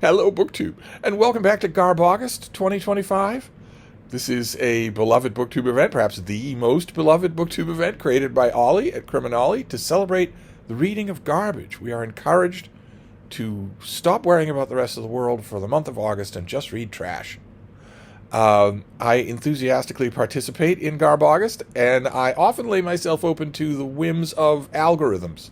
Hello, BookTube, and welcome back to Garbaugust 2025. This is a beloved BookTube event, perhaps the most beloved BookTube event created by Ollie at Criminali to celebrate the reading of garbage. We are encouraged to stop worrying about the rest of the world for the month of August and just read trash. I enthusiastically participate in Garbaugust, and I often lay myself open to the whims of algorithms.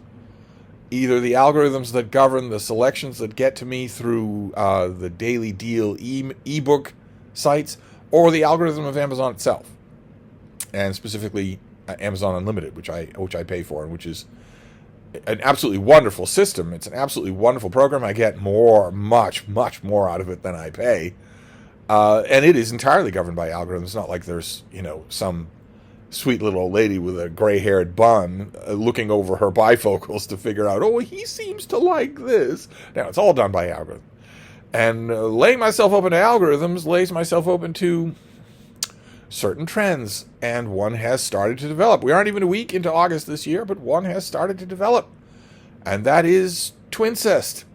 Either the algorithms that govern the selections that get to me through the Daily Deal ebook sites, or the algorithm of Amazon itself, and specifically Amazon Unlimited, which I pay for, and which is an absolutely wonderful system. It's an absolutely wonderful program. I get much more out of it than I pay, and it is entirely governed by algorithms. It's not like there's some sweet little old lady with a gray-haired bun looking over her bifocals to figure out, oh, he seems to like this. Now, it's all done by algorithm. And laying myself open to algorithms lays myself open to certain trends, and one has started to develop. We aren't even a week into August this year, but one has started to develop, and that is Twincest.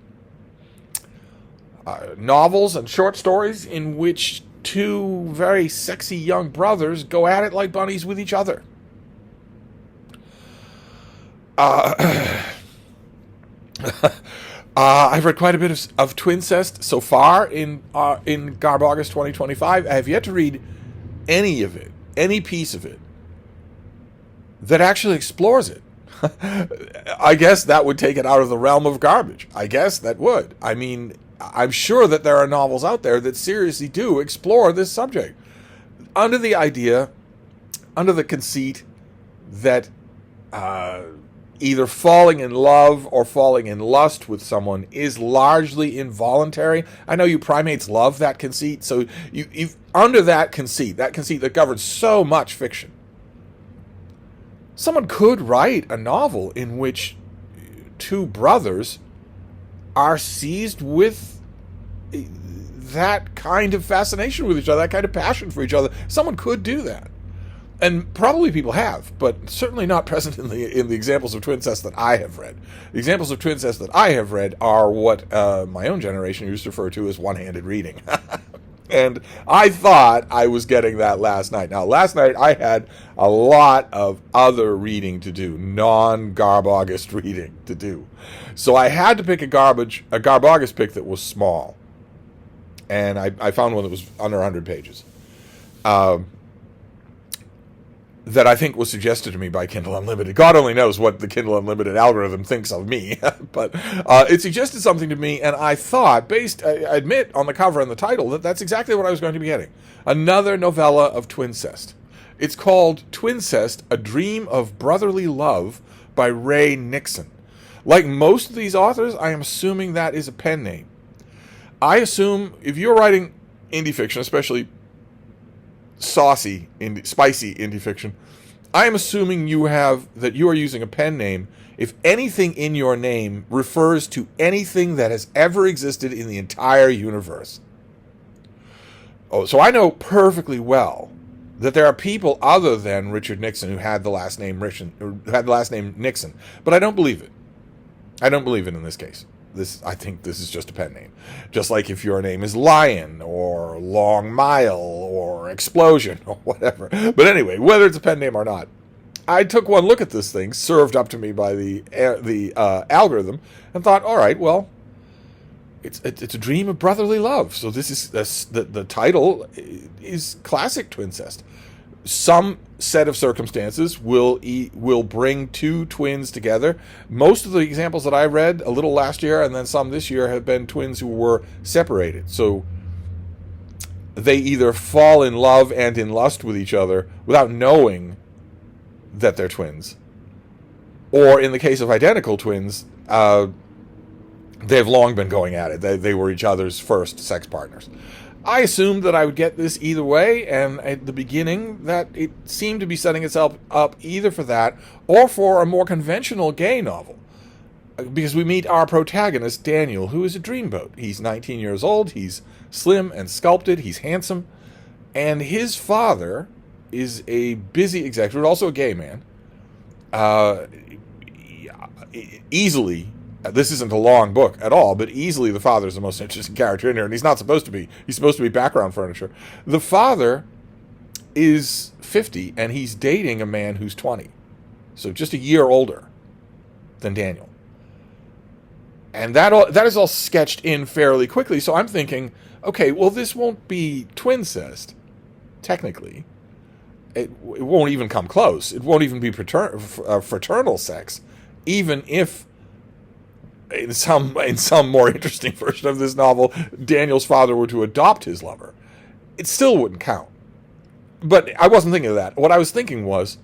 Novels and short stories in which two very sexy young brothers go at it like bunnies with each other. I've read quite a bit of Twincest so far in Garbaugust 2025. I have yet to read any of it, any piece of it, that actually explores it. I guess that would take it out of the realm of garbage. I guess that would. I mean, I'm sure that there are novels out there that seriously do explore this subject under the conceit that either falling in love or falling in lust with someone is largely involuntary. I know you primates love that conceit, so you under that conceit that governs so much fiction, someone could write a novel in which two brothers are seized with that kind of fascination with each other, that kind of passion for each other. Someone could do that. And probably people have, but certainly not present in the examples of Twincest that I have read. The examples of Twincest that I have read are what my own generation used to refer to as one-handed reading. And I thought I was getting that last night. Now, last night I had a lot of other reading to do, non-Garbaugust reading to do. So I had to pick a Garbaugust pick that was small. And I found one that was under 100 pages. That I think was suggested to me by Kindle Unlimited. God only knows what the Kindle Unlimited algorithm thinks of me. But it suggested something to me, and I thought, I admit on the cover and the title, that that's exactly what I was going to be getting. Another novella of Twincest. It's called Twincest, A Dream of Brotherly Love by Ray Nixon. Like most of these authors, I am assuming that is a pen name. I assume if you're writing indie fiction, especially spicy indie fiction, I am assuming you are using a pen name if anything in your name refers to anything that has ever existed in the entire universe. Oh, so I know perfectly well that there are people other than Richard Nixon who had the last name Nixon, but I don't believe it. I don't believe it in this case. I think this is just a pen name. Just like if your name is Lion or Long Mile or Explosion or whatever. But anyway, whether it's a pen name or not, I took one look at this thing served up to me by the algorithm and thought, all right, well, it's a dream of brotherly love. So this is the title is classic Twincest. Some set of circumstances will bring two twins together. Most of the examples that I read, a little last year and then some this year, have been twins who were separated. So they either fall in love and in lust with each other without knowing that they're twins. Or in the case of identical twins, they've long been going at it. They were each other's first sex partners. I assumed that I would get this either way, and at the beginning that it seemed to be setting itself up either for that or for a more conventional gay novel. Because we meet our protagonist, Daniel, who is a dreamboat. He's 19 years old, he's slim and sculpted, he's handsome, and his father is a busy executive, also a gay man, easily This isn't a long book at all, but easily the father is the most interesting character in here, and he's not supposed to be. He's supposed to be background furniture. The father is 50, and he's dating a man who's 20. So just a year older than Daniel. And that is all sketched in fairly quickly. So I'm thinking, okay, well, this won't be twincest, technically. It won't even come close. It won't even be fraternal sex, even if in some more interesting version of this novel, Daniel's father were to adopt his lover. It still wouldn't count. But I wasn't thinking of that. What I was thinking was,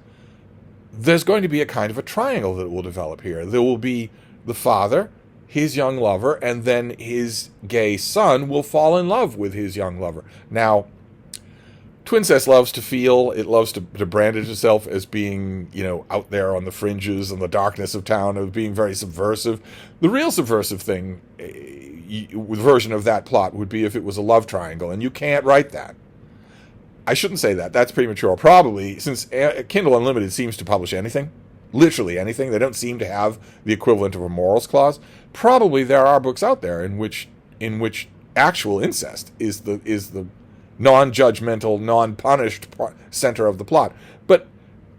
there's going to be a kind of a triangle that will develop here. There will be the father, his young lover, and then his gay son will fall in love with his young lover. Now, Twincest loves to feel, it loves to brand itself as being, out there on the fringes and the darkness of town, of being very subversive. The real subversive thing, version of that plot would be if it was a love triangle, and you can't write that. I shouldn't say that. That's premature. Probably, since Kindle Unlimited seems to publish anything, literally anything, they don't seem to have the equivalent of a morals clause. Probably there are books out there in which actual incest is the non-judgmental, non-punished center of the plot. But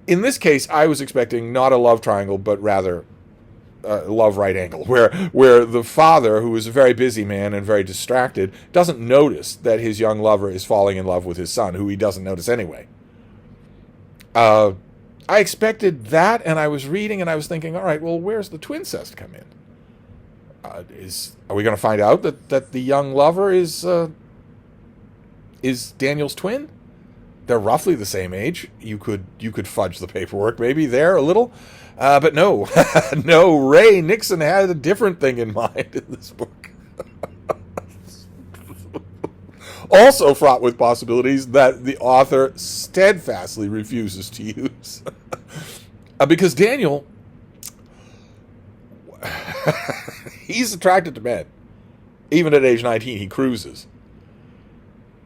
in this case, I was expecting not a love triangle, but rather a love right angle, where the father, who is a very busy man and very distracted, doesn't notice that his young lover is falling in love with his son, who he doesn't notice anyway. I expected that, and I was reading, and I was thinking, all right, well, where's the twincest come in? Are we going to find out that the young lover is Daniel's twin? They're roughly the same age. You could fudge the paperwork maybe there a little, but no, no. Ray Nixon had a different thing in mind in this book. Also fraught with possibilities that the author steadfastly refuses to use, because Daniel, he's attracted to men. Even at age 19, he cruises.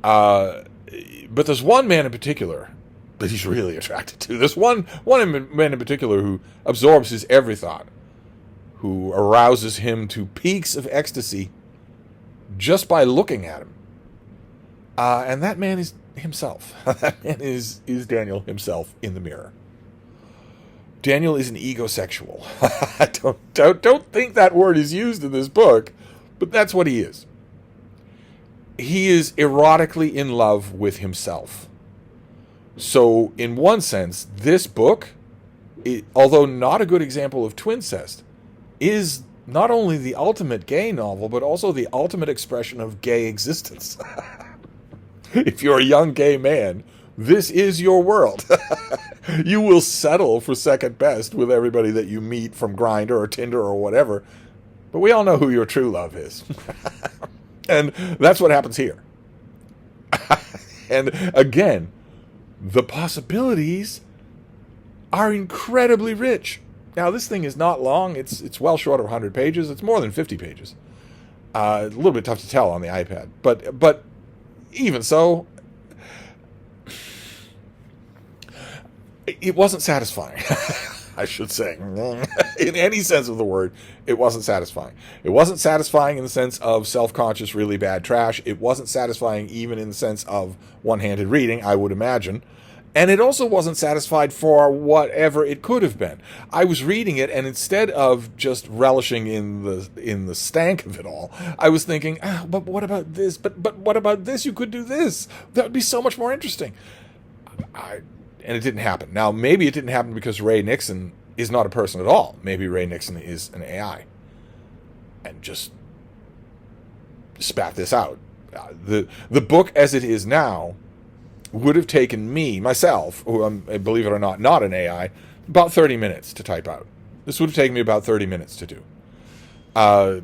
But there's one man in particular that he's really attracted to. There's one man in particular who absorbs his every thought, who arouses him to peaks of ecstasy just by looking at him. And that man is himself. That man is Daniel himself in the mirror. Daniel is an egosexual. Don't think that word is used in this book, but that's what he is. He is erotically in love with himself. So, in one sense, this book, although not a good example of twincest, is not only the ultimate gay novel, but also the ultimate expression of gay existence. If you're a young gay man, this is your world. You will settle for second best with everybody that you meet from Grindr or Tinder or whatever, but we all know who your true love is. And that's what happens here. And again, the possibilities are incredibly rich. Now, this thing is not long. It's well short of 100 pages. It's more than 50 pages. A little bit tough to tell on the iPad. But even so, it wasn't satisfying. I should say. In any sense of the word, it wasn't satisfying. It wasn't satisfying in the sense of self-conscious, really bad trash. It wasn't satisfying even in the sense of one-handed reading, I would imagine. And it also wasn't satisfied for whatever it could have been. I was reading it, and instead of just relishing in the stank of it all, I was thinking, but what about this? But what about this? You could do this. That would be so much more interesting. And it didn't happen. Now, maybe it didn't happen because Ray Nixon is not a person at all. Maybe Ray Nixon is an AI and just spat this out. The book as it is now would have taken me, myself, who I'm, believe it or not an AI, about 30 minutes to type out. This would have taken me about 30 minutes to do. I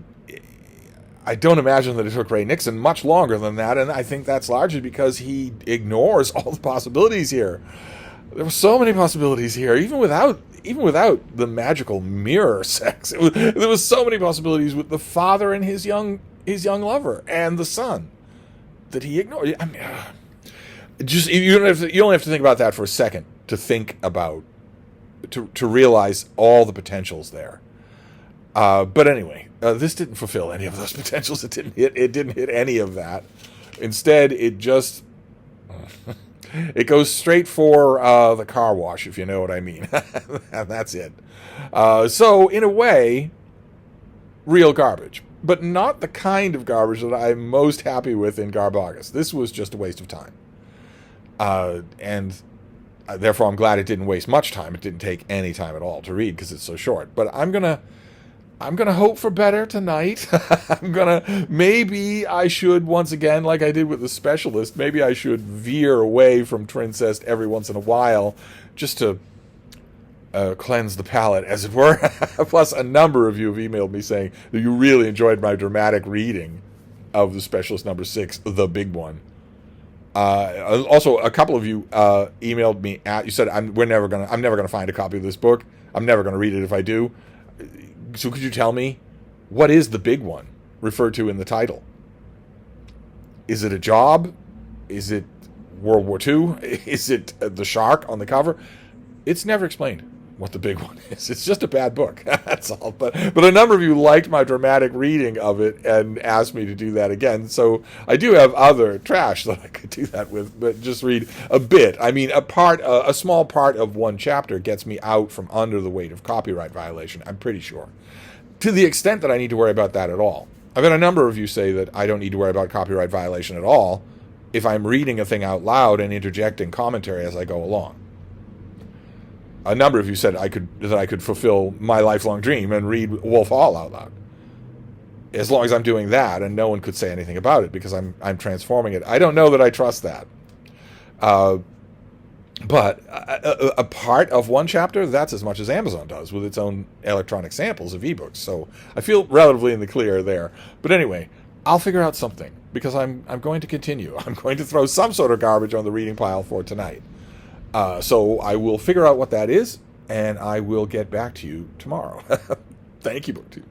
don't imagine that it took Ray Nixon much longer than that, and I think that's largely because he ignores all the possibilities here. There were so many possibilities here, even without the magical mirror sex. There was so many possibilities with the father and his young lover and the son that he ignored. I mean, just you only have to think about that for a second to think about to realize all the potentials there. But anyway, this didn't fulfill any of those potentials. It didn't hit any of that. Instead, it goes straight for the car wash, if you know what I mean. And that's it. So in a way, real garbage, but not the kind of garbage that I'm most happy with in Garbaugust. This was just a waste of time. And therefore I'm glad it didn't waste much time. It didn't take any time at all to read because it's so short. But I'm gonna hope for better tonight. Maybe I should, once again, like I did with The Specialist, maybe I should veer away from Twinest every once in a while just to cleanse the palate, as it were. Plus, a number of you have emailed me saying that you really enjoyed my dramatic reading of The Specialist number 6, the big one. Also, a couple of you emailed me you said I'm never gonna find a copy of this book. I'm never gonna read it if I do. So could you tell me, what is the big one referred to in the title? Is it a job? Is it World War II? Is it the shark on the cover? It's never explained what the big one is. It's just a bad book. That's all. But a number of you liked my dramatic reading of it and asked me to do that again. So I do have other trash that I could do that with, but just read a bit. I mean, a small part of one chapter gets me out from under the weight of copyright violation, I'm pretty sure. To the extent that I need to worry about that at all. I've had a number of you say that I don't need to worry about copyright violation at all if I'm reading a thing out loud and interjecting commentary as I go along. A number of you said that I could fulfill my lifelong dream and read Wolf Hall out loud. As long as I'm doing that, and no one could say anything about it because I'm transforming it. I don't know that I trust that. But a part of one chapter, that's as much as Amazon does with its own electronic samples of ebooks. So I feel relatively in the clear there. But anyway, I'll figure out something because I'm going to continue. I'm going to throw some sort of garbage on the reading pile for tonight. So I will figure out what that is, and I will get back to you tomorrow. Thank you, BookTube.